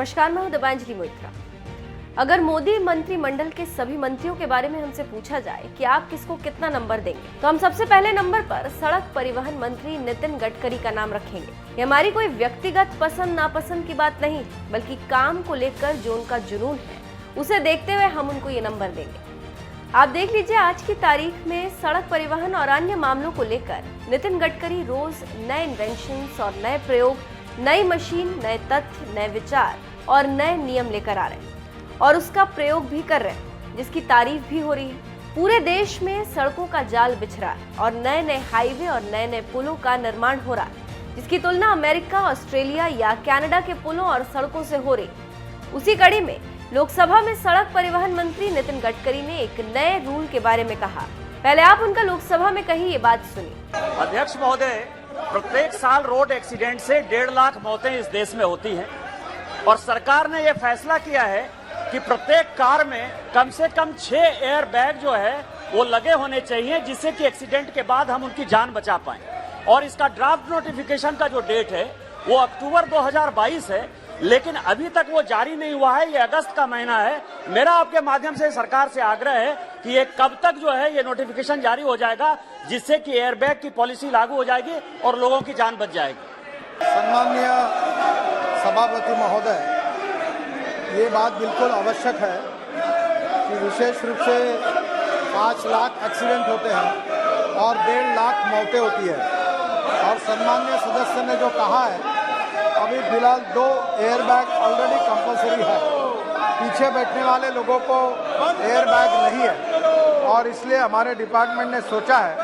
नमस्कार, मैं हूं दीपांजलि मोइत्रा। अगर मोदी मंत्रिमंडल के सभी मंत्रियों के बारे में हमसे पूछा जाए कि आप किसको कितना नंबर देंगे, तो हम सबसे पहले नंबर पर सड़क परिवहन मंत्री नितिन गडकरी का नाम रखेंगे। ये हमारी कोई व्यक्तिगत पसंद नापसंद की बात नहीं, बल्कि काम को लेकर जो उनका जुनून है, उसे देखते हुए हम उनको ये नंबर देंगे। आप देख लीजिए, आज की तारीख में सड़क परिवहन और अन्य मामलों को लेकर नितिन गडकरी रोज नए इन्वेंशंस और नए प्रयोग, नई मशीन, नए तथ्य, नए विचार और नए नियम लेकर आ रहे हैं और उसका प्रयोग भी कर रहे हैं, जिसकी तारीफ भी हो रही है। पूरे देश में सड़कों का जाल बिछ रहा है और नए नए हाईवे और नए नए पुलों का निर्माण हो रहा है, जिसकी तुलना अमेरिका, ऑस्ट्रेलिया या कनाडा के पुलों और सड़कों से हो रही। उसी कड़ी में लोकसभा में सड़क परिवहन मंत्री नितिन गडकरी ने एक नए रूल के बारे में कहा। पहले आप उनका लोकसभा में कही ये बात सुनिए। अध्यक्ष महोदय, प्रत्येक साल रोड एक्सीडेंट से 1.5 लाख मौतें इस देश में होती हैं और सरकार ने यह फैसला किया है कि प्रत्येक कार में कम से कम 6 एयर बैग जो है वो लगे होने चाहिए, जिससे कि एक्सीडेंट के बाद हम उनकी जान बचा पाएं। और इसका ड्राफ्ट नोटिफिकेशन का जो डेट है वो अक्टूबर 2022 है, लेकिन अभी तक वो जारी नहीं हुआ है। ये अगस्त का महीना है। मेरा आपके माध्यम से सरकार से आग्रह है कि ये कब तक जो है ये नोटिफिकेशन जारी हो जाएगा, जिससे कि एयरबैग की पॉलिसी लागू हो जाएगी और लोगों की जान बच जाएगी। सम्माननीय सभापति महोदय, ये बात बिल्कुल आवश्यक है कि विशेष रूप से 5 लाख एक्सीडेंट होते हैं और 1.5 लाख मौतें होती है। और सम्माननीय सदस्य ने जो कहा है, अभी फिलहाल 2 एयरबैग ऑलरेडी कंपलसरी है। पीछे बैठने वाले लोगों को एयरबैग नहीं है और इसलिए हमारे डिपार्टमेंट ने सोचा है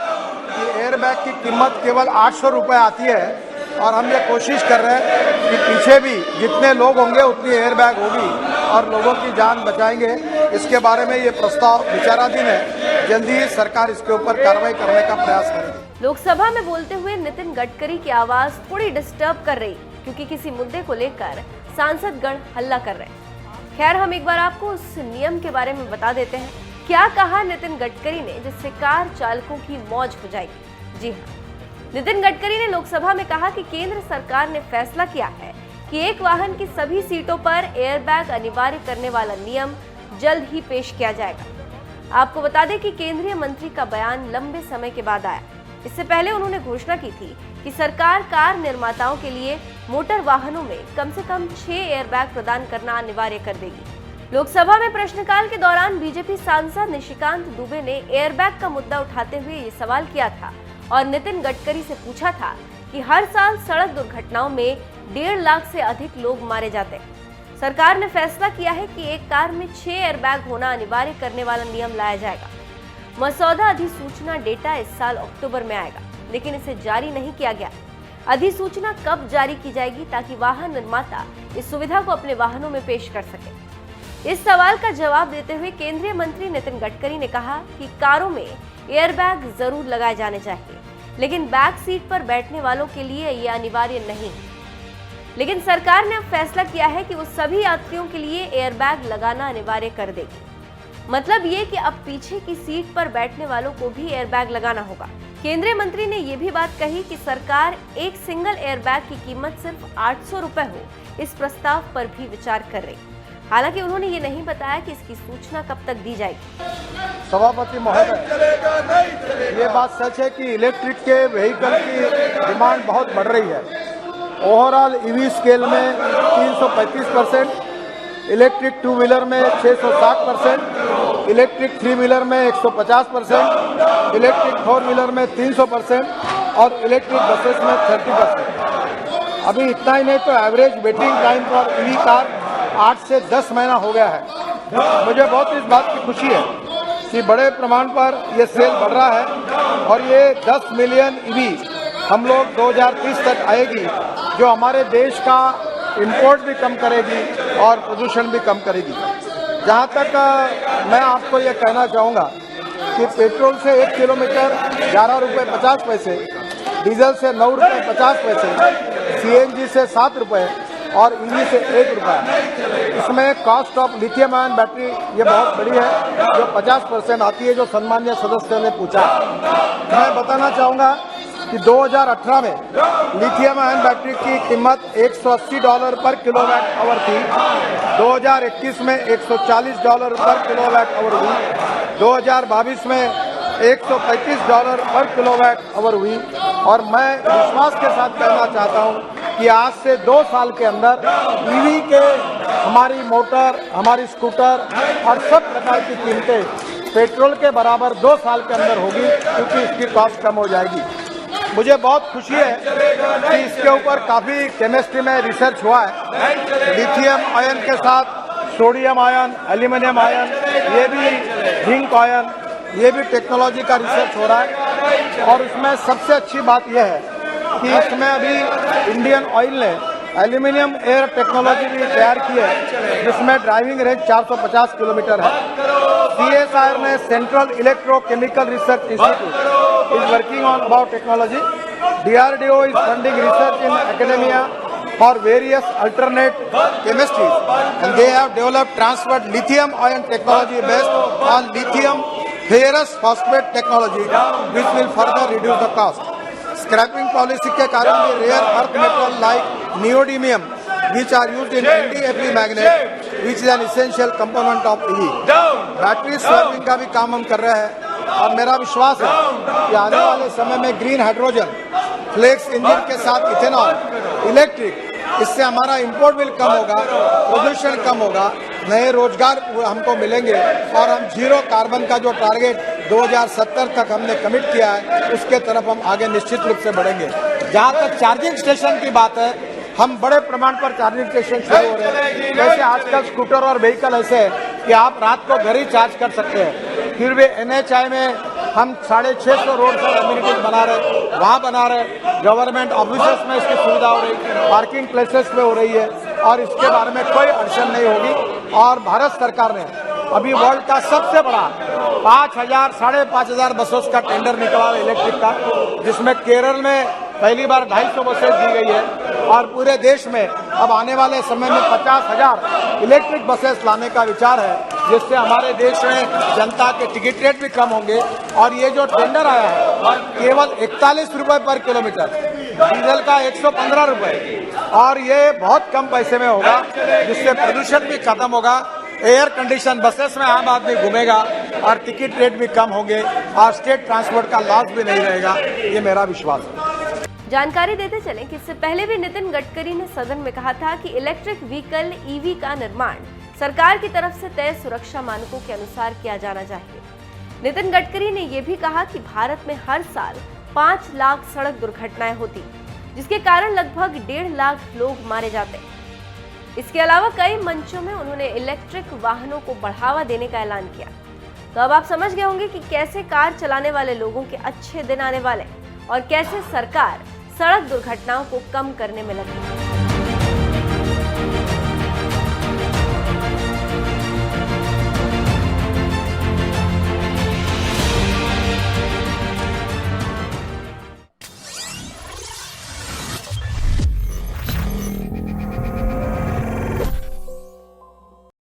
कि एयरबैग की कीमत केवल 800 रुपये आती है और हम ये कोशिश कर रहे हैं कि पीछे भी जितने लोग होंगे उतनी एयरबैग होगी और लोगों की जान बचाएंगे। इसके बारे में ये प्रस्ताव विचाराधीन है। जल्दी ही सरकार इसके ऊपर कार्रवाई करने का प्रयास करेगी। लोकसभा में बोलते हुए नितिन गडकरी की आवाज थोड़ी डिस्टर्ब कर रही, क्योंकि किसी मुद्दे को लेकर सांसदगण हल्ला कर रहे हैं। खैर, हम एक बार आपको उस नियम के बारे में बता देते हैं। क्या कहा नितिन गडकरी ने जिससे कार चालकों की मौज हो जाएगी। जी हाँ, नितिन गडकरी ने लोकसभा में कहा कि केंद्र सरकार ने फैसला किया है कि एक वाहन की सभी सीटों पर एयरबैग अनिवार्य करने वाला नियम जल्द ही पेश किया जाएगा। आपको बता दें कि केंद्रीय मंत्री का बयान लंबे समय के बाद आया। इससे पहले उन्होंने घोषणा की थी कि सरकार कार निर्माताओं के लिए मोटर वाहनों में कम से कम 6 एयरबैग प्रदान करना अनिवार्य कर देगी। लोकसभा में प्रश्नकाल के दौरान बीजेपी सांसद निशिकांत दुबे ने एयरबैग का मुद्दा उठाते हुए ये सवाल किया था और नितिन गडकरी से पूछा था कि हर साल सड़क दुर्घटनाओं में 1.5 लाख से अधिक लोग मारे जाते हैं। सरकार ने फैसला किया है कि एक कार में 6 एयरबैग होना अनिवार्य करने वाला नियम लाया जाएगा। मसौदा अधिसूचना डेटा इस साल अक्टूबर में आएगा, लेकिन इसे जारी नहीं किया गया। अधिसूचना कब जारी की जाएगी ताकि वाहन निर्माता इस सुविधा को अपने वाहनों में पेश कर सके। इस सवाल का जवाब देते हुए केंद्रीय मंत्री नितिन गडकरी ने कहा कि कारों में एयरबैग जरूर लगाए जाने चाहिए, लेकिन बैक सीट पर बैठने वालों के लिए यह अनिवार्य नहीं है। लेकिन सरकार ने अब फैसला किया है कि वो सभी यात्रियों के लिए एयरबैग लगाना अनिवार्य कर देगी। मतलब ये कि अब पीछे की सीट पर बैठने वालों को भी एयरबैग लगाना होगा। केंद्रीय मंत्री ने ये भी बात कही कि सरकार एक सिंगल एयरबैग की कीमत सिर्फ 800 रुपए हो, इस प्रस्ताव पर भी विचार कर रही। हालांकि उन्होंने ये नहीं बताया कि इसकी सूचना कब तक दी जाएगी। सभापति महोदय, ये बात सच है कि इलेक्ट्रिक के व्हीकल की डिमांड बहुत बढ़ रही है। ओवरऑल ईवी स्केल में 335%, इलेक्ट्रिक 2 व्हीलर में 660%, इलेक्ट्रिक 3 व्हीलर में 150%, इलेक्ट्रिक 4 व्हीलर में 300% और इलेक्ट्रिक बसेस में 30%। अभी इतना ही नहीं तो average waiting time for EV car 8 से 10 महीना हो गया है। मुझे बहुत इस बात की खुशी है कि बड़े प्रमाण पर यह सेल बढ़ रहा है और ये 10 मिलियन ईवी हम लोग 2030 तक आएगी, जो हमारे देश का इंपोर्ट भी कम करेगी और प्रदूषण भी कम करेगी। जहाँ तक मैं आपको ये कहना चाहूँगा कि पेट्रोल से 1 किलोमीटर 11 रुपये 50 पैसे, डीजल से 9 रुपये 50 पैसे, सीएनजी से 7 रुपये और ईवी से 1 रुपया। इसमें cost of lithium ion battery ये बहुत बड़ी है, जो 50% आती है, जो सम्माननीय सदस्य ने पूछा। मैं बताना चाहूँगा कि 2018 में लिथियम आयन बैटरी की कीमत $180 पर किलोवाट आवर थी, 2021 में $140 पर किलोवाट आवर हुई, 2022 में $135 पर किलोवाट आवर हुई। और मैं विश्वास के साथ कहना चाहता हूं कि आज से 2 साल के अंदर ईवी के हमारी मोटर, हमारी स्कूटर और सब प्रकार की कीमतें पेट्रोल के बराबर 2 साल के अंदर होगी, क्योंकि इसकी कॉस्ट कम हो जाएगी। मुझे बहुत खुशी है कि इसके ऊपर काफ़ी केमिस्ट्री में रिसर्च हुआ है। लिथियम आयन के साथ सोडियम आयन, एल्यूमिनियम आयन, ये भी जिंक आयन, ये भी टेक्नोलॉजी का रिसर्च हो रहा है। और उसमें सबसे अच्छी बात यह है कि इसमें अभी इंडियन ऑयल ने एल्यूमिनियम एयर टेक्नोलॉजी भी तैयार की है, जिसमें ड्राइविंग रेंज 450 किलोमीटर है। CSIR ने central electrochemical research institute is working on about technology. DRDO is funding research in academia for various alternate chemistries, and they have developed transferred lithium ion technology based on lithium ferrous phosphate technology, which will further reduce the cost. Scrapping policy के कारण भी rare earth metal like neodymium, which are used in NdFe magnet, which is an essential component of EV. Battery swapping का भी काम हम कर रहे हैं, और मेरा विश्वास है कि आने वाले समय में ग्रीन हाइड्रोजन, फ्लेक्स इंजन के साथ इथेनॉल, इलेक्ट्रिक, इससे हमारा इंपोर्ट बिल कम होगा, प्रदूषण कम होगा, नए रोजगार हमको मिलेंगे, और हम जीरो कार्बन का जो टारगेट 2070 तक हमने कमिट किया है, उसके तरफ हम आगे निश्चित रूप से बढ़ेंगे। जहाँ तक चार्जिंग स्टेशन की बात है, हम बड़े प्रमाण पर चार्जिंग स्टेशन शुरू हो रहे हैं। जैसे आजकल स्कूटर और व्हीकल ऐसे है कि आप रात को घर ही चार्ज कर सकते हैं। फिर भी NHI में हम 650 रोड पर एम्यूनिटीज बना रहे, वहाँ बना रहे। गवर्नमेंट ऑफिसेस में इसकी सुविधा हो रही, पार्किंग प्लेसेस में हो रही है, और इसके बारे में कोई अड़चन नहीं होगी। और भारत सरकार ने अभी वर्ल्ड का सबसे बड़ा 5,000 साढ़े 5,000 बसों का टेंडर निकला है इलेक्ट्रिक का, जिसमें केरल में पहली बार 250 बसें दी गई है, और पूरे देश में अब आने वाले समय में 50,000 इलेक्ट्रिक बसेस लाने का विचार है, जिससे हमारे देश में जनता के टिकट रेट भी कम होंगे। और ये जो टेंडर आया है केवल 41 रुपए पर किलोमीटर, डीजल का 115 रुपए, और ये बहुत कम पैसे में होगा, जिससे प्रदूषण भी खत्म होगा, एयर कंडीशन बसेस में आम आदमी घूमेगा, और टिकट रेट भी कम होंगे, और स्टेट ट्रांसपोर्ट का लॉस भी नहीं रहेगा। ये मेरा विश्वास है। जानकारी देते चलें कि इससे पहले भी नितिन गडकरी ने सदन में कहा था कि इलेक्ट्रिक व्हीकल EV का निर्माण सरकार की तरफ से तय सुरक्षा मानकों के अनुसार किया जाना चाहिए। नितिन गडकरी ने यह भी कहा कि भारत में हर साल 5 लाख सड़क दुर्घटनाएं होती, जिसके कारण लगभग 1.5 लाख लोग मारे जाते। इसके अलावा कई मंचों में उन्होंने इलेक्ट्रिक वाहनों को बढ़ावा देने का ऐलान किया। तो अब आप समझ गए होंगे कि कैसे कार चलाने वाले लोगों के अच्छे दिन आने वाले, और कैसे सरकार सड़क दुर्घटनाओं को कम करने में लगी।